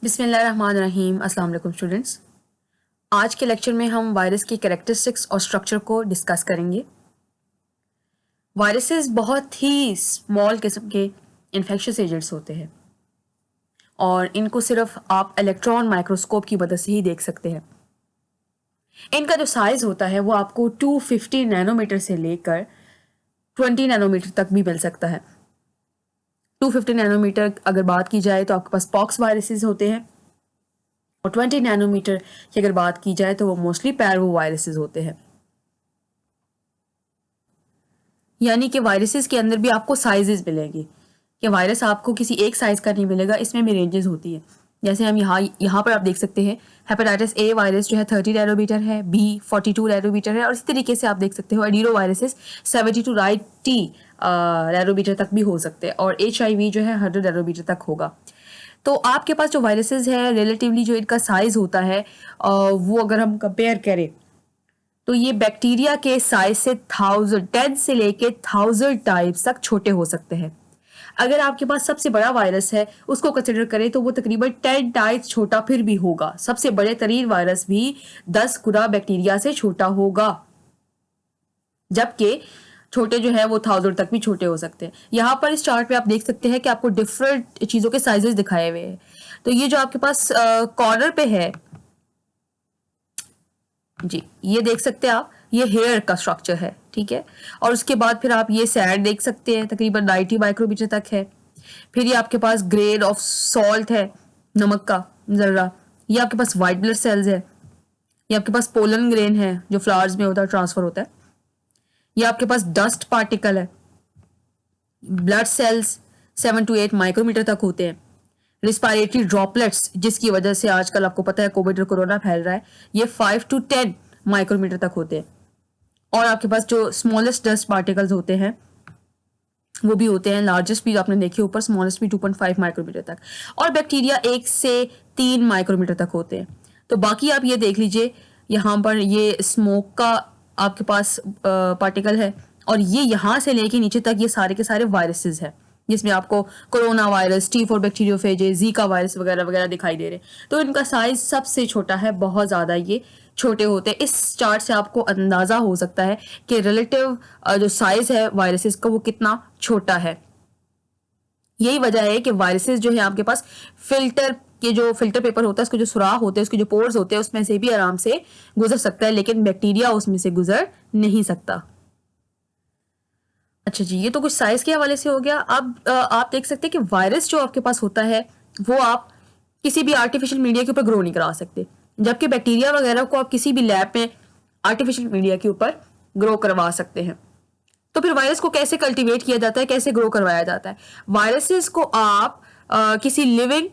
बिस्मिल्लाहिर्रहमानिर्रहीम। अस्सलाम वालेकुम स्टूडेंट्स। आज के लेक्चर में हम वायरस की कैरेक्टरिस्टिक्स और स्ट्रक्चर को डिस्कस करेंगे। वायरसेस बहुत ही स्मॉल किस्म के इन्फेक्शियस एजेंट्स होते हैं और इनको सिर्फ आप इलेक्ट्रॉन माइक्रोस्कोप की मदद से ही देख सकते हैं। इनका जो साइज़ होता है वो आपको 250 नैनोमीटर से लेकर 20 नैनोमीटर तक भी मिल सकता है। 250 नैनोमीटर अगर बात की जाए तो आपके पास पॉक्स वायरसेस होते हैं और 20 नैनोमीटर की अगर बात की जाए तो वो मोस्टली पैरवो वायरसेस होते हैं। यानी कि वायरसेस के अंदर भी आपको साइजेस मिलेंगे कि वायरस आपको किसी एक साइज का नहीं मिलेगा, इसमें भी रेंजेस होती है। जैसे हम यहाँ पर आप देख सकते हैं हेपेटाइटिस ए वायरस जो है 30 नैनोमीटर है, बी 42 नैनोमीटर है और इसी तरीके से आप देख सकते हो एडिनो वायरसेस 70 टू 90 नैनोमीटर तक भी हो सकते हैं और HIV जो है 100 नैनोमीटर तक होगा। तो आपके पास जो वायरसेस है रिलेटिवली जो इनका साइज होता है वो अगर हम कंपेयर करें तो ये बैक्टीरिया के साइज से 1000 से लेके 1000 टाइप्स तक छोटे हो सकते हैं। अगर आपके पास सबसे बड़ा वायरस है उसको कंसिडर करें तो वो तकरीबन 10 टाइप्स छोटा फिर भी होगा। सबसे बड़े तरीन वायरस भी 10 गुना बैक्टीरिया से छोटा होगा, जबकि छोटे जो है वो 1000 तक भी छोटे हो सकते हैं। यहाँ पर इस चार्ट पे आप देख सकते हैं कि आपको डिफरेंट चीज़ों के साइजेस दिखाए हुए हैं। तो ये जो आपके पास कॉर्नर पे है जी, ये देख सकते हैं आप, ये हेयर का स्ट्रक्चर है, ठीक है। और उसके बाद फिर आप ये सैंड देख सकते हैं, तकरीबन 90 माइक्रोमीटर तक है। फिर ये आपके पास ग्रेन ऑफ सॉल्ट है, नमक का जर्रा। ये आपके पास वाइट ब्लड सेल्स है। ये आपके पास पोलन ग्रेन है जो फ्लावर्स में होता है, ट्रांसफर होता है। ये आपके पास डस्ट पार्टिकल है। ब्लड सेल्स 7 to 8 माइक्रोमीटर तक होते हैं। रिस्पायरेटरी ड्रॉपलेट्स जिसकी वजह से आजकल आपको पता है कोविड और कोरोना फैल रहा है, ये 5 to 10 माइक्रोमीटर तक होते हैं। और आपके पास जो स्मॉलेस्ट डस्ट पार्टिकल्स होते हैं वो भी होते हैं, लार्जेस्ट भी आपने देखे ऊपर, स्मॉलेस्ट भी 2.5 माइक्रोमीटर तक। और बैक्टीरिया 1 से 3 माइक्रोमीटर तक होते हैं। तो बाकी आप ये देख लीजिए, यहाँ पर ये स्मोक का आपके पास पार्टिकल है और ये यहाँ से लेके नीचे तक ये सारे के सारे वायरसेस हैं, जिसमें आपको corona virus, T4 bacteriophages, Zika virus वगैरह वगैरह दिखाई दे रहे हैं। तो इनका साइज सबसे छोटा है, बहुत ज़्यादा ये छोटे होते हैं। इस चार्ट से आपको अंदाज़ा हो सकता है कि रिलेटिव जो साइज है वायरसेस का वो कितना छोटा है। यही वजह है कि वायरसेस जो है आपके पास फिल्टर के जो फिल्टर पेपर होता है, उसके जो सुराख होते हैं, उसके जो पोर्स होते हैं, उसमें से भी आराम से गुजर सकता है, लेकिन बैक्टीरिया उसमें से गुजर नहीं सकता। अच्छा जी, ये तो कुछ साइज के हवाले से हो गया। अब आप देख सकते हैं कि वायरस जो आपके पास होता है वो आप किसी भी आर्टिफिशियल मीडिया के ऊपर ग्रो नहीं करा सकते, जबकि बैक्टीरिया वगैरह को आप किसी भी लैब में आर्टिफिशियल मीडिया के ऊपर ग्रो करवा सकते हैं। तो फिर वायरस को कैसे कल्टीवेट किया जाता है, कैसे ग्रो करवाया जाता है? वायरसेस को आप किसी लिविंग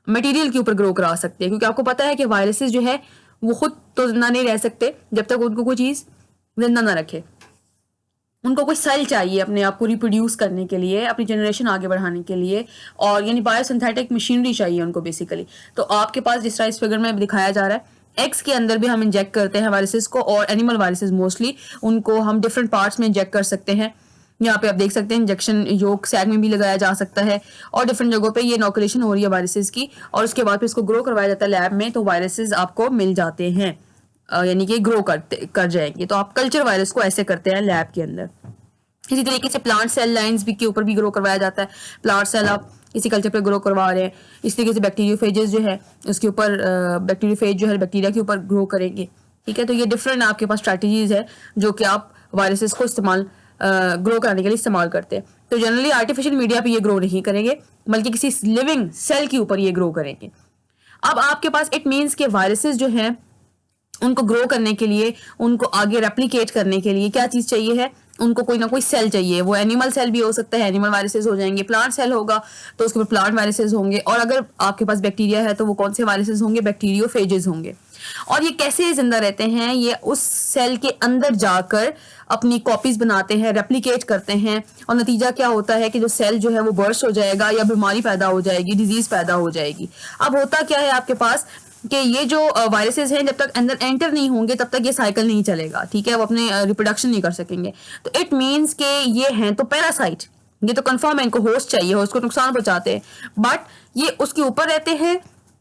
मटेरियल के ऊपर ग्रो करा सकते हैं, क्योंकि आपको पता है कि वायरसेस जो है वो खुद तो जिंदा नहीं रह सकते जब तक उनको कोई चीज़ जिंदा ना रखे। उनको कोई सेल चाहिए अपने आप को रिप्रोड्यूस करने के लिए, अपनी जनरेशन आगे बढ़ाने के लिए, और यानी बायोसिंथेटिक मशीनरी चाहिए उनको बेसिकली। तो आपके पास जिस तरह इस फिगर में दिखाया जा रहा है, एग्स के अंदर भी हम इंजेक्ट करते हैं वायरसेस को, और एनिमल वायरसेस मोस्टली उनको हम डिफरेंट पार्ट्स में इंजेक्ट कर सकते हैं। यहाँ पे आप देख सकते हैं इंजेक्शन योग सैग में भी लगाया जा सकता है और डिफरेंट जगहों पे ये इनोकुलेशन हो रही है वायरसेस की, और उसके बाद फिर इसको ग्रो करवाया जाता है लैब में, तो वायरसेस आपको मिल जाते हैं, यानी कि ग्रो कर जाएंगे। तो आप कल्चर वायरस को ऐसे करते हैं लैब के अंदर। इसी तरीके से प्लांट सेल लाइंस भी के ऊपर भी ग्रो करवाया जाता है। प्लांट सेल आप इसी कल्चर पे ग्रो करवा रहे हैं। इस तरीके से बैक्टीरियोफेजेस जो है उसके ऊपर बैक्टीरियोफेज जो है बैक्टीरिया के ऊपर ग्रो करेंगे, ठीक है। तो ये डिफरेंट आपके पास स्ट्रैटेजीज है जो कि आप वायरसेस को इस्तेमाल ग्रो कराने के लिए इस्तेमाल करते हैं। तो जनरली आर्टिफिशियल मीडिया पे ये ग्रो नहीं करेंगे, बल्कि किसी लिविंग सेल के ऊपर ये ग्रो करेंगे। अब आपके पास इट मीन्स के वायरसेस जो हैं उनको ग्रो करने के लिए, उनको आगे रेप्लिकेट करने के लिए क्या चीज़ चाहिए है, उनको कोई ना कोई सेल चाहिए। वो एनिमल सेल भी हो सकता है, एनिमल वायरसेस हो जाएंगे। प्लांट सेल होगा तो उसके ऊपर प्लांट वायरसेस होंगे, और अगर आपके पास बैक्टीरिया है तो वो कौन से वायरसेस होंगे, बैक्टीरियोफेजेस होंगे। और ये कैसे जिंदा रहते हैं, ये उस सेल के अंदर जाकर अपनी कॉपीज बनाते हैं, रेप्लिकेट करते हैं, और नतीजा क्या होता है कि जो सेल जो है वो बर्स्ट हो जाएगा या बीमारी पैदा हो जाएगी, डिजीज पैदा हो जाएगी। अब होता क्या है आपके पास कि ये जो वायरसेस हैं जब तक अंदर एंटर नहीं होंगे तब तक ये साइकिल नहीं चलेगा, ठीक है, वो अपने रिप्रोडक्शन नहीं कर सकेंगे। तो इट मीन्स के ये हैं तो पैरासाइट, ये तो कंफर्म है, इनको होस्ट चाहिए, होस्ट को नुकसान पहुंचाते हैं, बट ये उसके ऊपर रहते हैं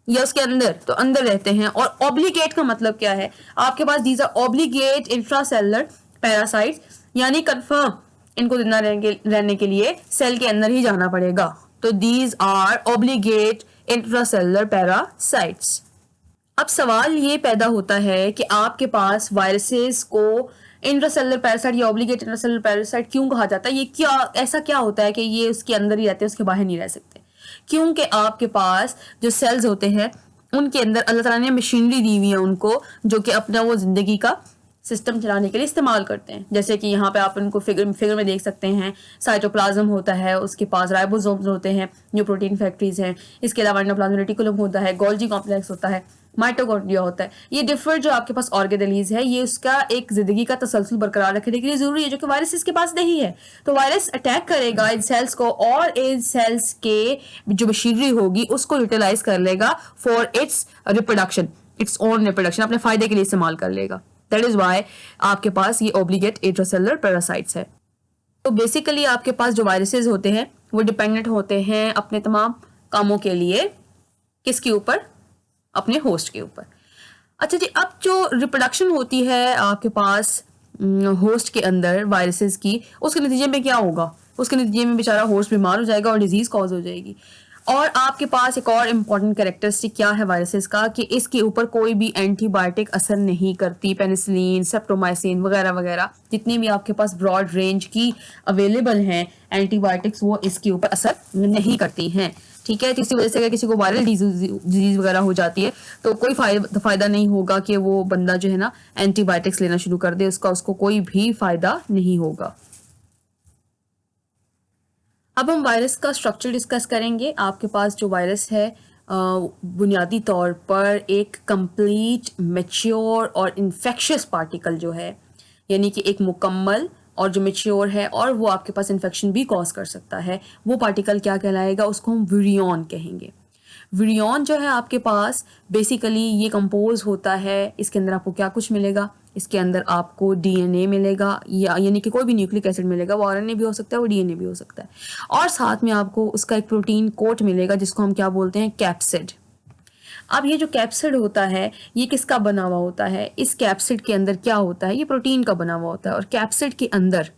या उसके अंदर, तो अंदर रहते हैं। और ऑब्लिगेट का मतलब क्या है, आपके पास these are obligate intracellular parasites, यानी कंफर्म इनको जिंदा रहने के लिए सेल के अंदर ही जाना पड़ेगा। तो these are obligate intracellular parasites. अब सवाल ये पैदा होता है कि आपके पास वायरसेस को इंट्रासेलुलर पैरासाइट या ऑब्लिगेट इंट्रासेलुलर पैरासाइट क्यों कहा जाता है? ये क्या, ऐसा क्या होता है कि ये उसके अंदर ही रहते हैं, उसके बाहर नहीं रह सकते? क्योंकि आपके पास जो सेल्स होते हैं उनके अंदर अल्लाह ताला ने मशीनरी दी हुई है उनको, जो कि अपना वो जिंदगी का सिस्टम चलाने के लिए इस्तेमाल करते हैं। जैसे कि यहाँ पे आप उनको फिगर में देख सकते हैं, साइटोप्लाज्म होता है, उसके पास राइबोसोम्स होते हैं जो प्रोटीन फैक्ट्रीज हैं, इसके अलावा एंडोप्लाज्मिक रेटिकुलम होता है, गोल्जी कॉम्प्लेक्स होता है, माइटोकॉन्ड्रिया होता है। ये डिफरेंट जो आपके पास ऑर्गेनेलीज है, ये उसका एक जिंदगी का तसलसल बरकरार रखने के लिए जरूरी है, जो कि वायरस के पास नहीं है। तो वायरस अटैक करेगा इन सेल्स को और इन सेल्स के जो मशीनरी होगी उसको यूटिलाइज कर लेगा for its reproduction, its own reproduction, अपने फायदे के लिए इस्तेमाल कर लेगा। दैट इज वाई आपके पास ये ऑब्लिगेट इंट्रासेलुलर पैरासाइट्स है। तो बेसिकली आपके पास जो वायरसेस होते हैं वो डिपेंडेंट होते हैं अपने तमाम कामों के लिए किसके ऊपर? अपने होस्ट के ऊपर। अच्छा जी, अब जो रिप्रोडक्शन होती है आपके पास होस्ट के अंदर वायरसेस की, उसके नतीजे में क्या होगा? उसके नतीजे में बेचारा होस्ट बीमार हो जाएगा और डिजीज कॉज हो जाएगी। और आपके पास एक और इम्पॉर्टेंट कैरेक्टरिस्टिक क्या है वायरसेस का, कि इसके ऊपर कोई भी एंटीबायोटिक असर नहीं करती। पेनिसिलिन, सेप्टोमाइसिन वगैरह वगैरह जितनी भी आपके पास ब्रॉड रेंज की अवेलेबल हैं एंटीबायोटिक्स, वो इसके ऊपर असर नहीं करती हैं। ठीक है, तो इसी वजह से अगर किसी को वायरल डिजीज वगैरह हो जाती है तो कोई फायदा नहीं होगा कि वो बंदा जो है ना एंटीबायोटिक्स लेना शुरू कर दे, उसको कोई भी फायदा नहीं होगा। अब हम वायरस का स्ट्रक्चर डिस्कस करेंगे। आपके पास जो वायरस है बुनियादी तौर पर एक कंप्लीट मैच्योर और इन्फेक्शियस पार्टिकल जो है, यानी कि एक मुकम्मल और जो मैच्योर है और वो आपके पास इन्फेक्शन भी कॉज कर सकता है, वो पार्टिकल क्या कहलाएगा? उसको हम विरियन कहेंगे। विरियन जो है आपके पास बेसिकली ये कंपोज होता है, इसके अंदर आपको क्या कुछ मिलेगा? इसके अंदर आपको डीएनए मिलेगा, या यानी कि कोई भी न्यूक्लिक एसिड मिलेगा, वो आरएनए भी हो सकता है, वो डीएनए भी हो सकता है, और साथ में आपको उसका एक प्रोटीन कोट मिलेगा जिसको हम क्या बोलते हैं? कैप्सिड। अब ये जो कैप्सिड होता है ये किसका बना हुआ होता है? इस कैप्सिड के अंदर क्या होता है? ये प्रोटीन का बना हुआ होता है। और कैप्सिड के अंदर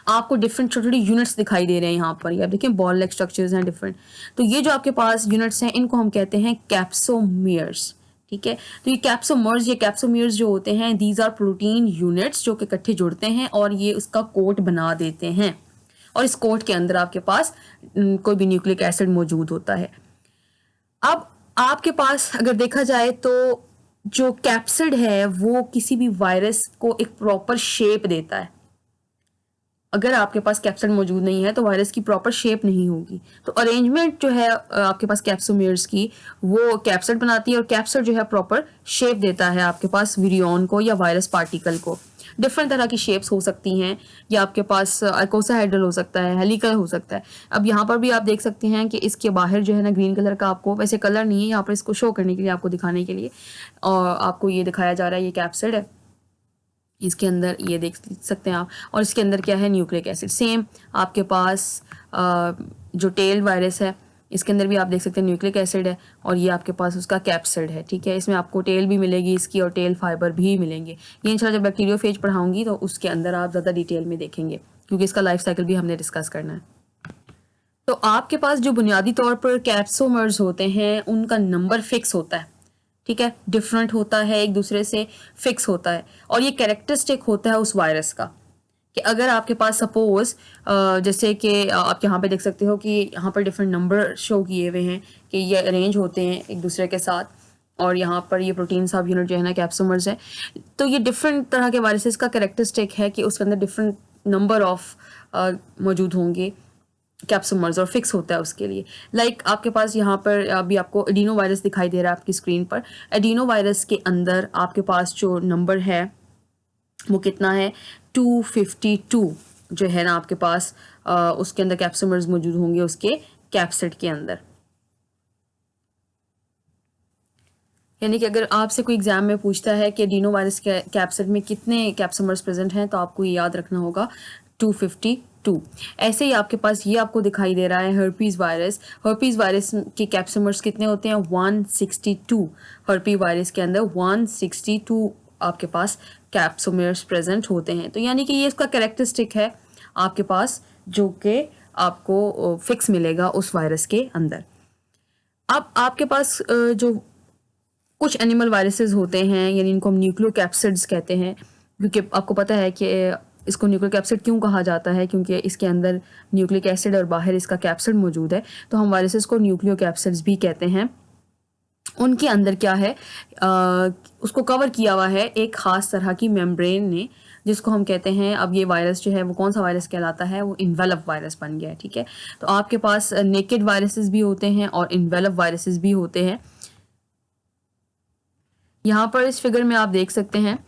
आपको डिफरेंट छोटे छोटे यूनिट्स दिखाई दे रहे हैं यहाँ पर, ये आप देखिए बॉल लाइक स्ट्रक्चर्स हैं डिफरेंट। तो ये जो आपके पास यूनिट्स हैं इनको हम कहते हैं कैप्सोमियर्स। ठीक है, तो ये कैप्सोमर्स या कैप्सोमियर्स जो होते हैं, दीज आर प्रोटीन यूनिट्स जो कि इकट्ठे जुड़ते हैं और ये उसका कोट बना देते हैं, और इस कोट के अंदर आपके पास कोई भी न्यूक्लिक एसिड मौजूद होता है। अब आपके पास अगर देखा जाए तो जो कैप्सिड है वो किसी भी वायरस को एक प्रॉपर शेप देता है। अगर आपके पास कैप्सिड मौजूद नहीं है तो वायरस की प्रॉपर शेप नहीं होगी। तो अरेंजमेंट जो है आपके पास कैप्सोमियर्स की, वो कैप्सिड बनाती है और कैप्सिड जो है प्रॉपर शेप देता है आपके पास विरियन को या वायरस पार्टिकल को। डिफरेंट तरह की शेप्स हो सकती हैं, या आपके पास आइकोसाहेड्रल हो सकता है, हेलिकल हो सकता है। अब यहाँ पर भी आप देख सकते हैं कि इसके बाहर जो है ना ग्रीन कलर का, आपको वैसे कलर नहीं है यहाँ पर, इसको शो करने के लिए, आपको दिखाने के लिए, और आपको ये दिखाया जा रहा है ये कैप्सिड है, इसके अंदर ये देख सकते हैं आप। और इसके अंदर क्या है? Nucleic acid. सेम आपके पास जो टेल वायरस है इसके अंदर भी आप देख सकते हैं न्यूक्लिक एसिड है, और ये आपके पास उसका कैप्सिड है। ठीक है, इसमें आपको टेल भी मिलेगी इसकी और टेल फाइबर भी मिलेंगे। ये इंशाल्लाह जब बैक्टीरियोफेज पढ़ाऊंगी तो उसके अंदर आप ज़्यादा डिटेल में देखेंगे, क्योंकि इसका लाइफ साइकिल भी हमने डिस्कस करना है। तो आपके पास जो बुनियादी तौर पर कैप्सोमर्स होते हैं उनका नंबर फिक्स होता है। ठीक है, डिफरेंट होता है, एक दूसरे से फिक्स होता है, और ये कैरेक्टरिस्टिक होता है उस वायरस का, कि अगर आपके पास सपोज जैसे कि आप यहाँ पे देख सकते हो कि यहाँ पर डिफरेंट नंबर शो किए हुए हैं कि ये अरेंज होते हैं एक दूसरे के साथ, और यहाँ पर ये प्रोटीन सब यूनिट जो है ना कैप्सोमर्स है। तो ये डिफरेंट तरह के वायरसेस का कैरेक्टरिस्टिक है कि उसके अंदर डिफरेंट नंबर ऑफ मौजूद होंगे कैप्सोमर्स, और फिक्स होता है उसके लिए। लाइक आपके पास यहाँ पर अभी आपको एडिनो वायरस दिखाई दे रहा है आपकी स्क्रीन पर। एडिनो वायरस के अंदर आपके पास जो नंबर है वो कितना है? 252 जो है ना आपके पास उसके अंदर कैप्सोमर्स मौजूद होंगे उसके कैप्सिड के अंदर। यानी कि अगर आपसे कोई एग्जाम में पूछता है कि एडिनो वायरस के कैप्सिड में कितने कैप्सोमर्स प्रेजेंट हैं, तो आपको ये याद रखना होगा 252। 2। ऐसे ही आपके पास ये आपको दिखाई दे रहा है हर्पीज वायरस। हर्पीज वायरस के कैप्सोमर्स कितने होते हैं? 162। हर्पी वायरस के अंदर 162 आपके पास कैप्सोमर्स प्रेजेंट होते हैं। तो यानी कि ये इसका कैरेक्टरिस्टिक है आपके पास, जो कि आपको फिक्स मिलेगा उस वायरस के अंदर। अब आपके पास जो कुछ एनिमल वायरसेस होते हैं, यानी इनको हम न्यूक्लियोकैप्सिड्स कहते हैं, क्योंकि आपको पता है कि इसको न्यूक्लियोकैप्सिड क्यों कहा जाता है, क्योंकि इसके अंदर न्यूक्लिक एसिड और बाहर इसका कैप्सिड मौजूद है। तो हम वायरसेस को न्यूक्लियोकैप्सिड्स भी कहते हैं। उनके अंदर क्या है, उसको कवर किया हुआ है एक ख़ास तरह की मेम्ब्रेन ने, जिसको हम कहते हैं, अब ये वायरस जो है वो कौन सा वायरस कहलाता है? वो इन्वेलप वायरस बन गया है। ठीक है, तो आपके पास नेकेड वायरसेस भी होते हैं और इन्वेलप वायरसेस भी होते हैं। यहाँ पर इस फिगर में आप देख सकते हैं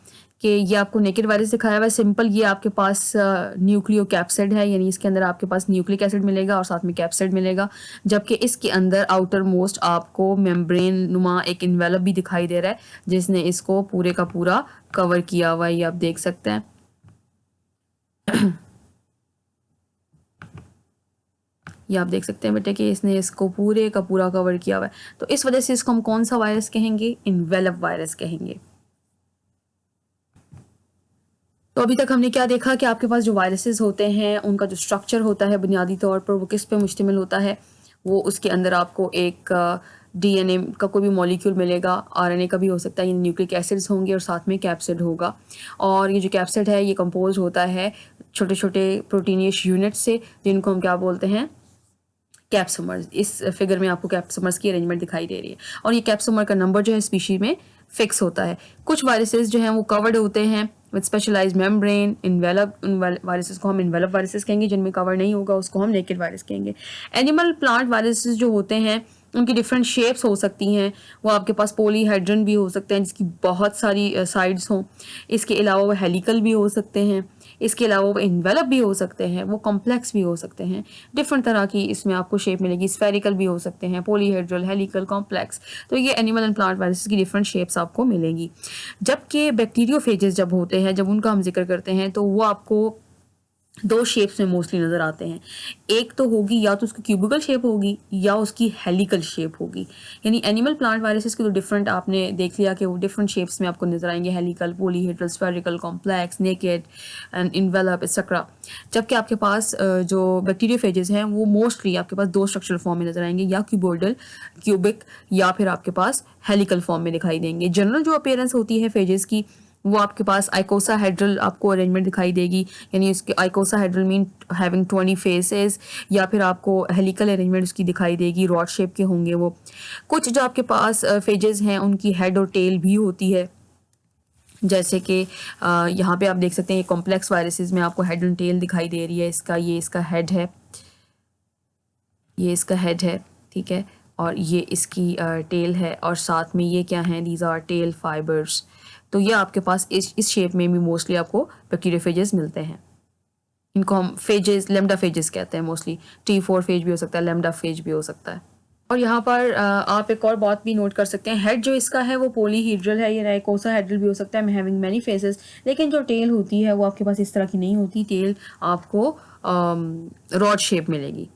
कि ये आपको नेकेड वायरस दिखाया हुआ है सिंपल। ये आपके पास न्यूक्लियोकैप्सिड है, यानी इसके अंदर आपके पास न्यूक्लिक एसिड मिलेगा और साथ में कैप्सिड मिलेगा, जबकि इसके अंदर आउटर मोस्ट आपको मेम्ब्रेन नुमा एक इन्वेलप भी दिखाई दे रहा है, जिसने इसको पूरे का पूरा कवर किया हुआ है। ये आप देख सकते हैं। ये आप देख सकते हैं बेटे कि इसने इसको पूरे का पूरा कवर किया हुआ है। तो इस वजह से इसको हम कौन सा वायरस कहेंगे? इन्वेलप वायरस कहेंगे। तो अभी तक हमने क्या देखा कि आपके पास जो वायरसेस होते हैं उनका जो स्ट्रक्चर होता है बुनियादी तौर पर वो किस पे मुश्तमिल होता है? वो उसके अंदर आपको एक डीएनए का कोई भी मॉलिक्यूल मिलेगा, आरएनए का भी हो सकता है, ये न्यूक्लिक एसिड्स होंगे और साथ में कैप्सिड होगा। और ये जो कैप्सिड है ये कंपोज होता है छोटे छोटे प्रोटीनियस यूनिट से, जिनको हम क्या बोलते हैं? कैप्सोमर्स। इस फिगर में आपको कैप्सोमर्स की अरेंजमेंट दिखाई दे रही है और ये कैप्सोमर का नंबर जो है स्पीशीज में फिक्स होता है। कुछ वायरसेस जो हैं वो कवर्ड होते हैं with specialised membrane, envelope. Viruses को हम इन्वेलप वायरसेस कहेंगे, जिनमें कवर नहीं होगा उसको हम नेकेड वायरस कहेंगे। एनिमल प्लांट वायरसेस जो होते हैं उनकी डिफरेंट शेप्स हो सकती हैं। वो आपके पास पॉलीहेड्रन भी हो सकते हैं जिसकी बहुत सारी साइड्स हों। इसके अलावा वो हेलिकल भी हो सकते हैं। इसके अलावा वो इन्वेलप भी हो सकते हैं, वो कॉम्प्लेक्स भी हो सकते हैं। डिफरेंट तरह की इसमें आपको शेप मिलेगी। स्फेरिकल भी हो सकते हैं, पॉलीहेड्रल, हेलिकल, कॉम्प्लेक्स। तो ये एनिमल एंड प्लांट वायरसेस की डिफरेंट शेप्स आपको मिलेंगी। जबकि बैक्टीरियोफेजेस जब होते हैं, जब उनका हम जिक्र करते हैं, तो वो आपको दो शेप्स में मोस्टली नज़र आते हैं। एक तो होगी या तो उसकी क्यूबिकल शेप होगी या उसकी हेलिकल शेप होगी। यानी एनिमल प्लांट वायरसेस की तो डिफरेंट आपने देख लिया कि वो डिफरेंट शेप्स में आपको नजर आएंगे, helical, polyhedral, spherical, complex, naked and envelope etcetera. जबकि आपके पास जो बैक्टीरियोफेजेस हैं वो मोस्टली आपके पास दो स्ट्रक्चरल फॉर्म में नजर आएंगे, या क्यूबोइडल, क्यूबिक, या फिर आपके पास हेलिकल फॉर्म में दिखाई देंगे। जनरल जो अपीयरेंस होती है फेजेस की वो आपके पास आइकोसाहेड्रल आपको अरेंजमेंट दिखाई देगी, यानी उसके आइकोसाहेड्रल मीन हैविंग 20 फेसेस, या फिर आपको हेलिकल अरेंजमेंट उसकी दिखाई देगी, रॉड शेप के होंगे वो। कुछ जो आपके पास फेजेस हैं उनकी हेड और टेल भी होती है, जैसे कि यहाँ पे आप देख सकते हैं कॉम्प्लेक्स वायरसेस में आपको हेड एंड टेल दिखाई दे रही है। ये इसका हेड है, ये इसका हेड है, ठीक है, और ये इसकी टेल है, और साथ में ये क्या हैं? These are tail fibres. तो ये आपके पास इस शेप में भी मोस्टली आपको बैक्टीरियोफेजेस मिलते हैं। इनको हम फेजेस, लेमडा फेजेस कहते हैं मोस्टली। T4 फेज भी हो सकता है, लेमडा फेज भी हो सकता है। और यहाँ पर आप एक और बात भी नोट कर सकते हैं, हेड जो इसका है वो पॉलीहेड्रल है, या आइकोसाहेड्रल भी हो सकता है, हैविंग मैनी फेसेस। लेकिन जो टेल होती है वो आपके पास इस तरह की नहीं होती, टेल आपको रॉड शेप मिलेगी।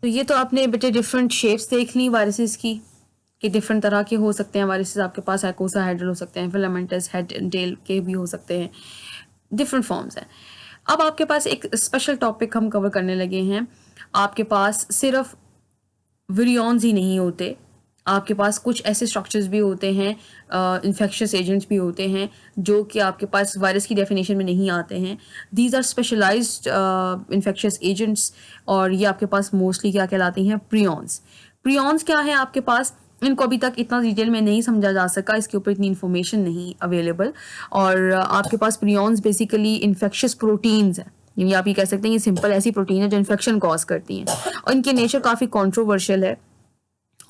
तो ये तो आपने बेटे डिफरेंट शेप्स देख ली वायरसेस की, कि डिफरेंट तरह के हो सकते हैं वायरसेस आपके पास। आइकोसाहेड्रल हो सकते हैं, फिलामेंटस, हेड एंड टेल के भी हो सकते हैं, डिफरेंट फॉर्म्स हैं। अब आपके पास एक स्पेशल टॉपिक हम कवर करने लगे हैं। आपके पास सिर्फ विरियॉन्स ही नहीं होते, आपके पास कुछ ऐसे स्ट्रक्चर्स भी होते हैं, इन्फेक्शियस एजेंट्स भी होते हैं जो कि आपके पास वायरस की डेफिनेशन में नहीं आते हैं। These are specialised infectious agents, और ये आपके पास मोस्टली क्या कहलाती हैं? प्रियॉन्स। प्रियॉन्स क्या है आपके पास? इनको अभी तक इतना डिटेल में नहीं समझा जा सका, इसके ऊपर इतनी इन्फॉर्मेशन नहीं अवेलेबल। और आपके पास प्रियॉन्स बेसिकली इन्फेक्शियस प्रोटीन्स हैं, यानी आप ये कह सकते हैं ये सिंपल ऐसी प्रोटीन है जो इन्फेक्शन कॉज करती हैं, और इनके नेचर काफ़ी कंट्रोवर्शियल है।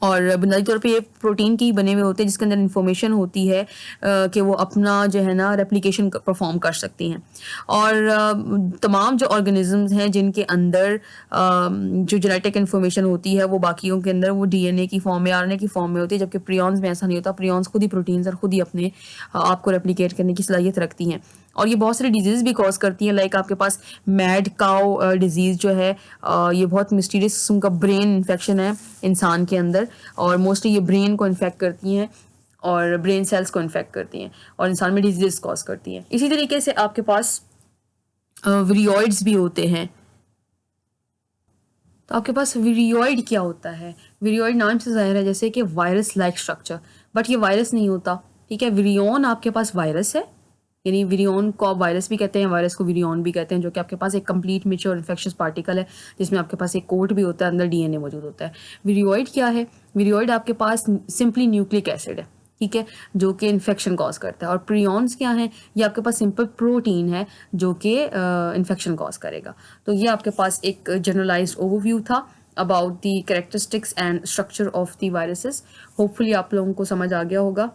और बुनियादी तौर पे ये प्रोटीन की बने हुए होते हैं जिसके अंदर इन्फॉर्मेशन होती है कि वो अपना जो है ना रेप्लिकेशन परफॉर्म कर सकती हैं। और तमाम जो ऑर्गेनिजम्स हैं जिनके अंदर जो जेनेटिक इन्फॉर्मेशन होती है वो बाकियों के अंदर वो डीएनए की फॉर्म में, आरएनए की फॉर्म में होती है, जबकि प्रियॉन्स में ऐसा नहीं होता। प्रियॉन्स खुद ही प्रोटीन्स और खुद ही अपने आप को रेप्लिकेट करने की सलाहियत रखती हैं। और ये बहुत सारी डिजीज़ भी कॉज करती हैं। लाइक आपके पास मैड काउ डिजीज़ जो है, ये बहुत मिस्टीरियस किस्म का ब्रेन इन्फेक्शन है इंसान के अंदर, और मोस्टली ये ब्रेन को इन्फेक्ट करती हैं और ब्रेन सेल्स को इन्फेक्ट करती हैं और इंसान में डिजीज़ कॉज करती हैं। इसी तरीके से आपके पास विरियोइड्स भी होते हैं। तो आपके पास विरियोइड क्या होता है? विरियोइड नाम से ज़ाहिर है जैसे कि वायरस लाइक स्ट्रक्चर, बट ये वायरस नहीं होता, ठीक है। विरियोन आपके पास वायरस है, यानी विरियोन को आप वायरस भी कहते हैं, वायरस को विरियोन भी कहते हैं, जो कि आपके पास एक कंप्लीट मेच्योर इन्फेक्शियस पार्टिकल है जिसमें आपके पास एक कोट भी होता है, अंदर डीएनए मौजूद होता है। विरियोइड क्या है? विरियोइड आपके पास सिंपली न्यूक्लिक एसिड है, ठीक है, जो कि इन्फेक्शन कॉज करता है। और प्रियॉन्स क्या हैं? ये आपके पास सिंपल प्रोटीन है जो कि इन्फेक्शन कॉज करेगा। तो ये आपके पास एक जनरलाइज्ड ओवरव्यू था about the characteristics and structure of the viruses. Hopefully आप लोगों को समझ आ गया होगा।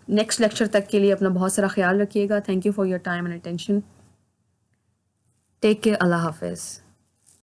नेक्स्ट लेक्चर तक के लिए अपना बहुत सारा ख्याल रखिएगा। Thank you for your time and attention. Take care. अल्लाह हाफिज़।